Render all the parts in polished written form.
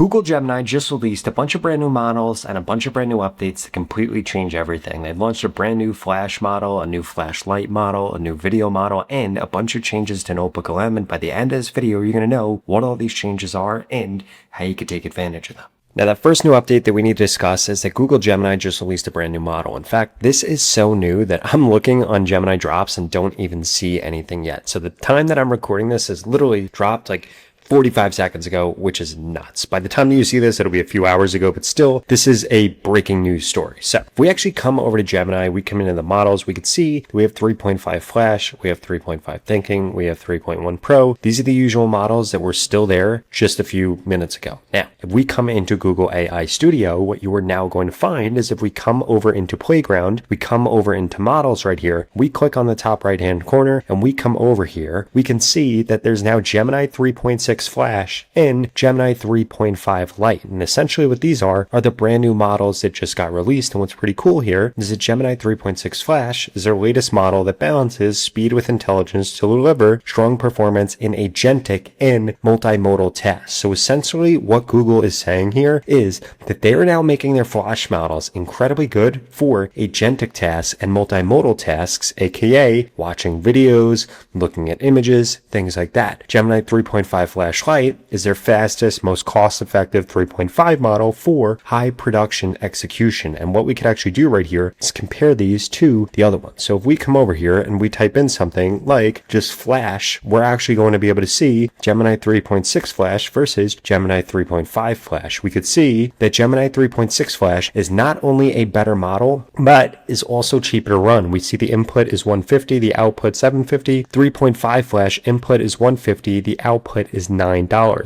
Google Gemini just released a bunch of brand new models and a bunch of brand new updates to completely change everything. They've launched a brand new Flash model, a new Flash Lite model, a new video model, and a bunch of changes to NotebookLM. And by the end of this video, you're going to know what all these changes are and how you can take advantage of them. Now, that first new update that we need to discuss is that Google Gemini just released a brand new model. In fact, this is so new that I'm looking on Gemini drops and don't even see anything yet. So the time that I'm recording this is literally dropped like 45 seconds ago, which is nuts. By the time that you see this, it'll be a few hours ago, but still, this is a breaking news story. So if we actually come over to Gemini, we come into the models, we can see we have 3.5 Flash, we have 3.5 Thinking, we have 3.1 Pro. These are the usual models that were still there just a few minutes ago. Now, if we come into Google AI Studio, what you are now going to find is if we come over into Playground, we come over into models right here, we click on the top right-hand corner and we come over here, we can see that there's now Gemini 3.6 Flash and Gemini 3.5 Lite. And essentially what these are the brand new models that just got released. And what's pretty cool here is that Gemini 3.6 Flash is their latest model that balances speed with intelligence to deliver strong performance in agentic and multimodal tasks. So essentially what Google is saying here is that they are now making their Flash models incredibly good for agentic tasks and multimodal tasks, aka watching videos, looking at images, things like that. Gemini 3.5 Flash Lite is their fastest, most cost-effective 3.5 model for high production execution. And what we could actually do right here is compare these to the other ones. So if we come over here and we type in something like just Flash, we're actually going to be able to see Gemini 3.6 Flash versus Gemini 3.5 Flash. We could see that Gemini 3.6 Flash is not only a better model, but is also cheaper to run. We see the input is $150, the output $750. 3.5 Flash input is $150, the output is $9.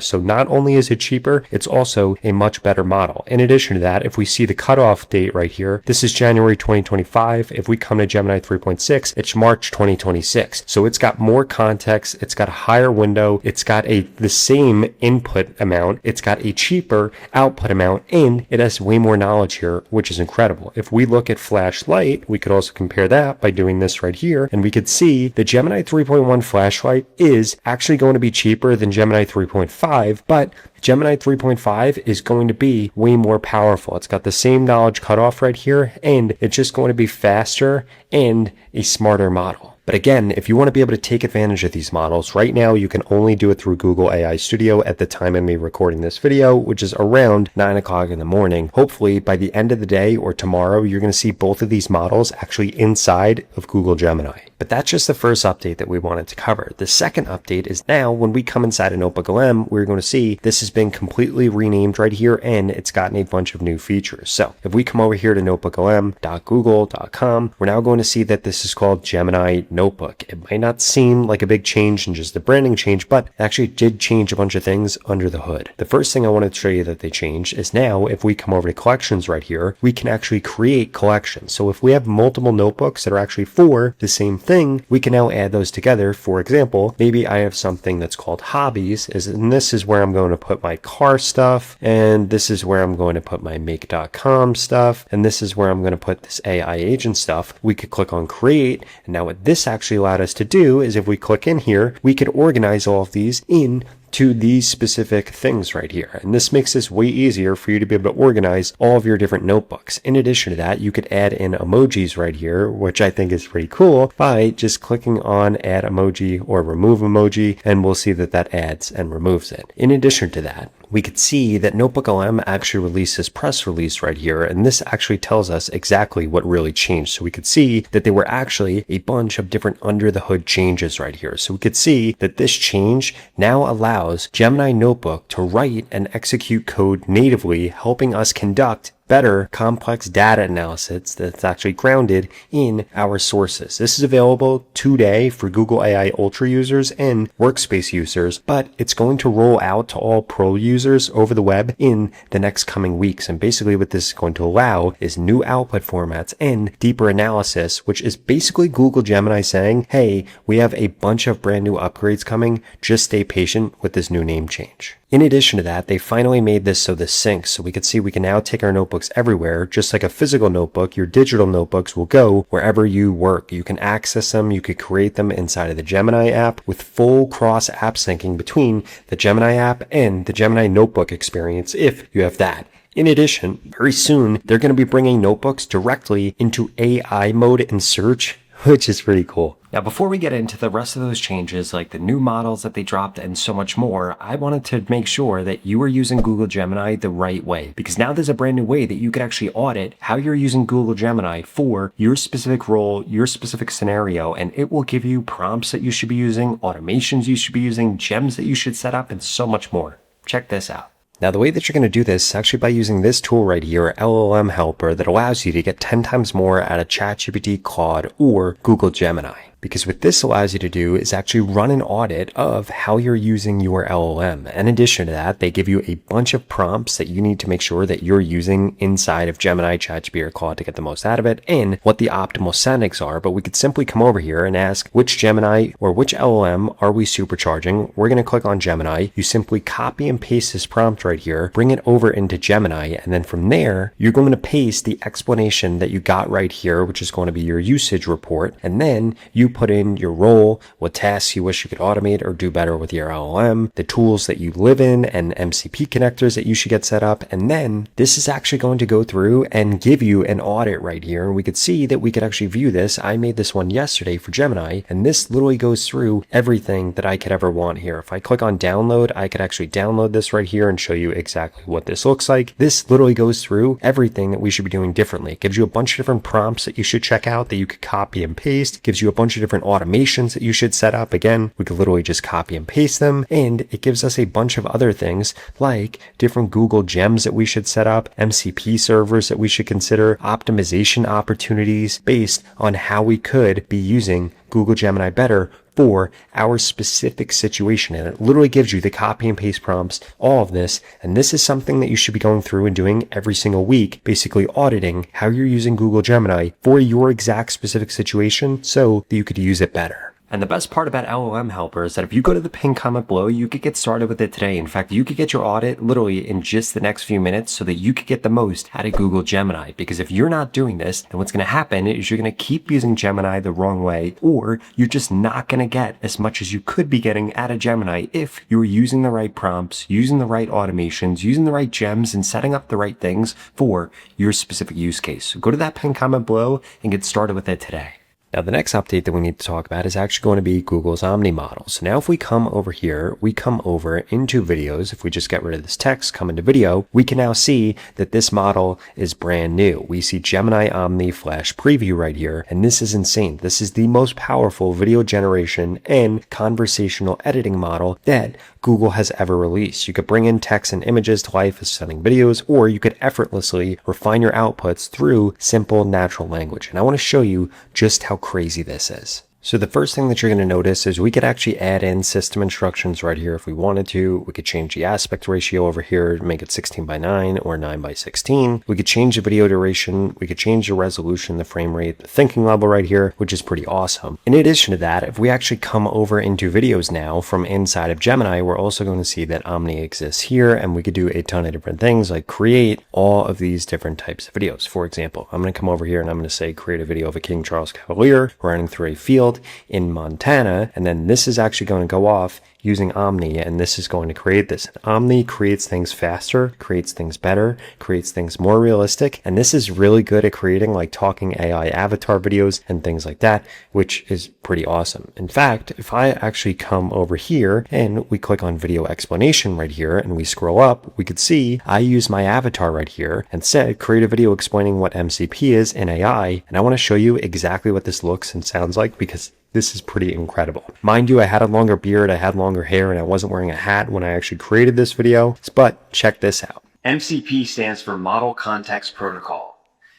So not only is it cheaper, it's also a much better model. In addition to that, if we see the cutoff date right here, this is January 2025. If we come to Gemini 3.6, it's March 2026. So it's got more context, it's got a higher window, it's got the same input amount, it's got a cheaper output amount, and it has way more knowledge here, which is incredible. If we look at Flash Lite, we could also compare that by doing this right here, and we could see the Gemini 3.1 Flash Lite is actually going to be cheaper than Gemini 3.5, but Gemini 3.5 is going to be way more powerful. It's got the same knowledge cutoff right here, and it's just going to be faster and a smarter model. But again, if you want to be able to take advantage of these models, right now you can only do it through Google AI Studio at the time of me recording this video, which is around 9 o'clock in the morning. Hopefully by the end of the day or tomorrow, you're going to see both of these models actually inside of Google Gemini. But that's just the first update that we wanted to cover. The second update is now when we come inside of NotebookLM, we're going to see this has been completely renamed right here and it's gotten a bunch of new features. So if we come over here to notebooklm.google.com, we're now going to see that this is called Gemini Notebook. It might not seem like a big change and just a branding change, but it actually did change a bunch of things under the hood. The first thing I wanted to show you that they changed is now if we come over to collections right here, we can actually create collections. So if we have multiple notebooks that are actually for the same thing, we can now add those together. For example, maybe I have something that's called hobbies, and this is where I'm going to put my car stuff, and this is where I'm going to put my make.com stuff, and this is where I'm going to put this AI agent stuff. We could click on create, and now what this actually allowed us to do is if we click in here, we could organize all of these into these specific things right here. And this makes this way easier for you to be able to organize all of your different notebooks. In addition to that, you could add in emojis right here, which I think is pretty cool, by just clicking on add emoji or remove emoji, and we'll see that that adds and removes it. In addition to that, we could see that NotebookLM actually released this press release right here, and this actually tells us exactly what really changed. So we could see that there were actually a bunch of different under the hood changes right here. So we could see that this change now allows Gemini Notebook to write and execute code natively, helping us conduct better complex data analysis that's actually grounded in our sources. This is available today for Google AI Ultra users and Workspace users, but it's going to roll out to all Pro users over the web in the next coming weeks. And basically what this is going to allow is new output formats and deeper analysis, which is basically Google Gemini saying, hey, we have a bunch of brand new upgrades coming. Just stay patient with this new name change. In addition to that, they finally made this so this syncs, so we could see we can now take our notebooks everywhere. Just like a physical notebook, your digital notebooks will go wherever you work. You can access them, you could create them inside of the Gemini app with full cross app syncing between the Gemini app and the Gemini notebook experience if you have that. In addition, very soon, they're going to be bringing notebooks directly into AI mode in search, which is pretty cool. Now, before we get into the rest of those changes, like the new models that they dropped and so much more, I wanted to make sure that you are using Google Gemini the right way, because now there's a brand new way that you could actually audit how you're using Google Gemini for your specific role, your specific scenario, and it will give you prompts that you should be using, automations you should be using, gems that you should set up, and so much more. Check this out. Now, the way that you're going to do this is actually by using this tool right here, LLM Helper, that allows you to get 10 times more out of ChatGPT, Claude, or Google Gemini. Because what this allows you to do is actually run an audit of how you're using your LLM. In addition to that, they give you a bunch of prompts that you need to make sure that you're using inside of Gemini, ChatGPT, or Claude to get the most out of it, and what the optimal settings are. But we could simply come over here and ask which Gemini or which LLM are we supercharging. We're going to click on Gemini. You simply copy and paste this prompt right here, bring it over into Gemini, and then from there, you're going to paste the explanation that you got right here, which is going to be your usage report, and then you put in your role, what tasks you wish you could automate or do better with your LLM, the tools that you live in, and MCP connectors that you should get set up. And then this is actually going to go through and give you an audit right here. And we could see that we could actually view this. I made this one yesterday for Gemini, and this literally goes through everything that I could ever want here. If I click on download, I could actually download this right here and show you exactly what this looks like. This literally goes through everything that we should be doing differently. It gives you a bunch of different prompts that you should check out that you could copy and paste. It gives you a bunch of different automations that you should set up. Again, we could literally just copy and paste them, and it gives us a bunch of other things like different Google gems that we should set up, MCP servers that we should consider, optimization opportunities based on how we could be using Google Gemini better for our specific situation. And it literally gives you the copy and paste prompts, all of this. And this is something that you should be going through and doing every single week, basically auditing how you're using Google Gemini for your exact specific situation so that you could use it better. And the best part about LLM Helper is that if you go to the pinned comment below, you could get started with it today. In fact, you could get your audit literally in just the next few minutes so that you could get the most out of Google Gemini. Because if you're not doing this, then what's going to happen is you're going to keep using Gemini the wrong way, or you're just not going to get as much as you could be getting out of Gemini if you were using the right prompts, using the right automations, using the right gems, and setting up the right things for your specific use case. So go to that pinned comment below and get started with it today. Now, the next update that we need to talk about is actually going to be Google's Omni model. So now if we come over here, we come over into videos. If we just get rid of this text, come into video, we can now see that this model is brand new. We see Gemini Omni Flash preview right here. And this is insane. This is the most powerful video generation and conversational editing model that Google has ever released. You could bring in text and images to life as stunning videos, or you could effortlessly refine your outputs through simple natural language. And I want to show you just how crazy this is. So the first thing that you're going to notice is we could actually add in system instructions right here if we wanted to. We could change the aspect ratio over here to make it 16:9 or 9:16. We could change the video duration. We could change the resolution, the frame rate, the thinking level right here, which is pretty awesome. In addition to that, if we actually come over into videos now from inside of Gemini, we're also going to see that Omni exists here, and we could do a ton of different things like create all of these different types of videos. For example, I'm going to come over here and I'm going to say create a video of a King Charles Cavalier running through a field in Montana, and then this is actually going to go off using Omni, and this is going to create this. Omni creates things faster, creates things better, creates things more realistic, and this is really good at creating like talking AI avatar videos and things like that, which is pretty awesome. In fact, if I actually come over here and we click on video explanation right here and we scroll up, we could see I use my avatar right here and said create a video explaining what MCP is in AI, and I want to show you exactly what this looks and sounds like because this is pretty incredible. Mind you, I had a longer beard, I had longer hair, and I wasn't wearing a hat when I actually created this video, but check this out. MCP stands for Model Context Protocol.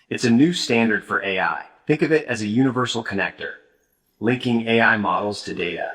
It's a new standard for AI. Think of it as a universal connector, linking AI models to data.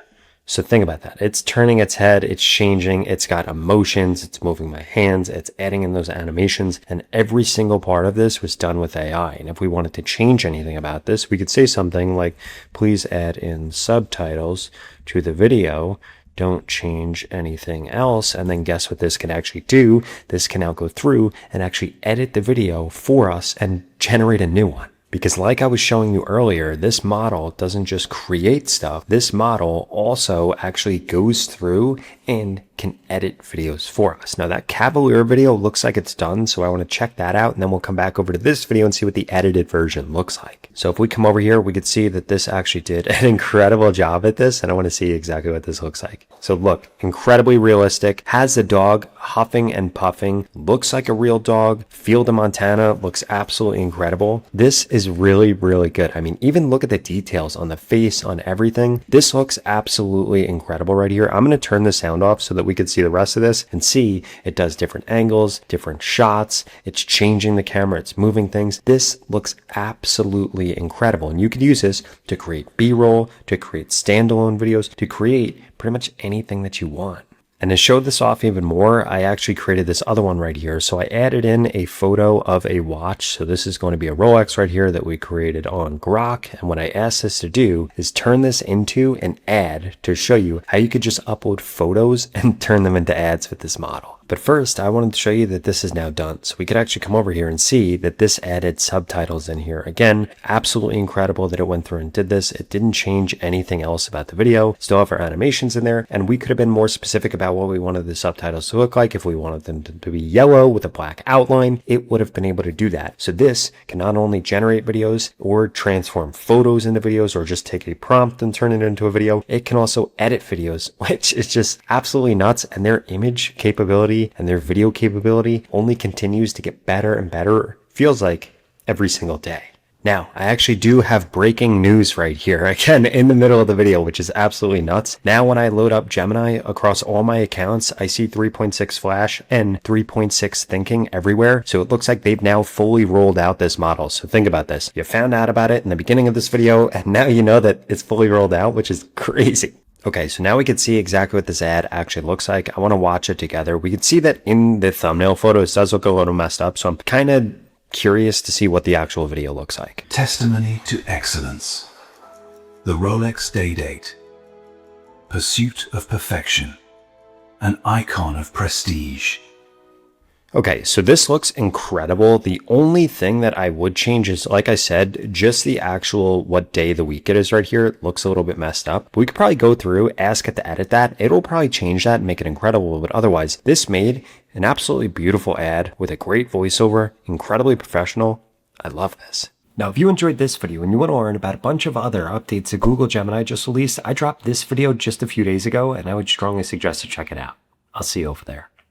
So think about that. It's turning its head, it's changing, it's got emotions, it's moving my hands, it's adding in those animations, and every single part of this was done with AI. And if we wanted to change anything about this, we could say something like, please add in subtitles to the video don't change anything else. And then guess what this can actually do? This can now go through and actually edit the video for us and generate a new one. Because like I was showing you earlier, this model doesn't just create stuff. This model also actually goes through and can edit videos for us. Now that Cavalier video looks like it's done, so I want to check that out, and then we'll come back over to this video and see what the edited version looks like. So if we come over here, we could see that this actually did an incredible job at this, and I want to see exactly what this looks like. So look, incredibly realistic, has the dog huffing and puffing, looks like a real dog. Field of Montana looks absolutely incredible. This is really, really good. I mean, even look at the details on the face, on everything. This looks absolutely incredible right here. I'm going to turn the sound off so that we could see the rest of this and see it does different angles, different shots. It's changing the camera. It's moving things. This looks absolutely incredible. And you could use this to create B-roll, to create standalone videos, to create pretty much anything that you want. And to show this off even more, I actually created this other one right here. So I added in a photo of a watch. So this is going to be a Rolex right here that we created on Grok. And what I asked this to do is turn this into an ad to show you how you could just upload photos and turn them into ads with this model. But first, I wanted to show you that this is now done. So we could actually come over here and see that this added subtitles in here. Again, absolutely incredible that it went through and did this. It didn't change anything else about the video. Still have our animations in there. And we could have been more specific about what we wanted the subtitles to look like. If we wanted them to be yellow with a black outline, it would have been able to do that. So this can not only generate videos or transform photos into videos or just take a prompt and turn it into a video, it can also edit videos, which is just absolutely nuts. And their image capability and their video capability only continues to get better and better, feels like, every single day. Now, I actually do have breaking news right here, again, in the middle of the video, which is absolutely nuts. Now, when I load up Gemini across all my accounts, I see 3.6 Flash and 3.6 Thinking everywhere. So it looks like they've now fully rolled out this model. So think about this. You found out about it in the beginning of this video, and now you know that it's fully rolled out, which is crazy. Okay, so now we can see exactly what this ad actually looks like. I want to watch it together. We can see that in the thumbnail photo, it does look a little messed up. So I'm kind of curious to see what the actual video looks like. Testimony to excellence. The Rolex Day Date. Pursuit of perfection. An icon of prestige. Okay, so this looks incredible. The only thing that I would change is, like I said, just the actual what day of the week it is right here. It looks a little bit messed up. We could probably go through, ask it to edit that. It'll probably change that and make it incredible. But otherwise, this made an absolutely beautiful ad with a great voiceover, incredibly professional. I love this. Now, if you enjoyed this video and you want to learn about a bunch of other updates that Google Gemini just released, I dropped this video just a few days ago, and I would strongly suggest to check it out. I'll see you over there.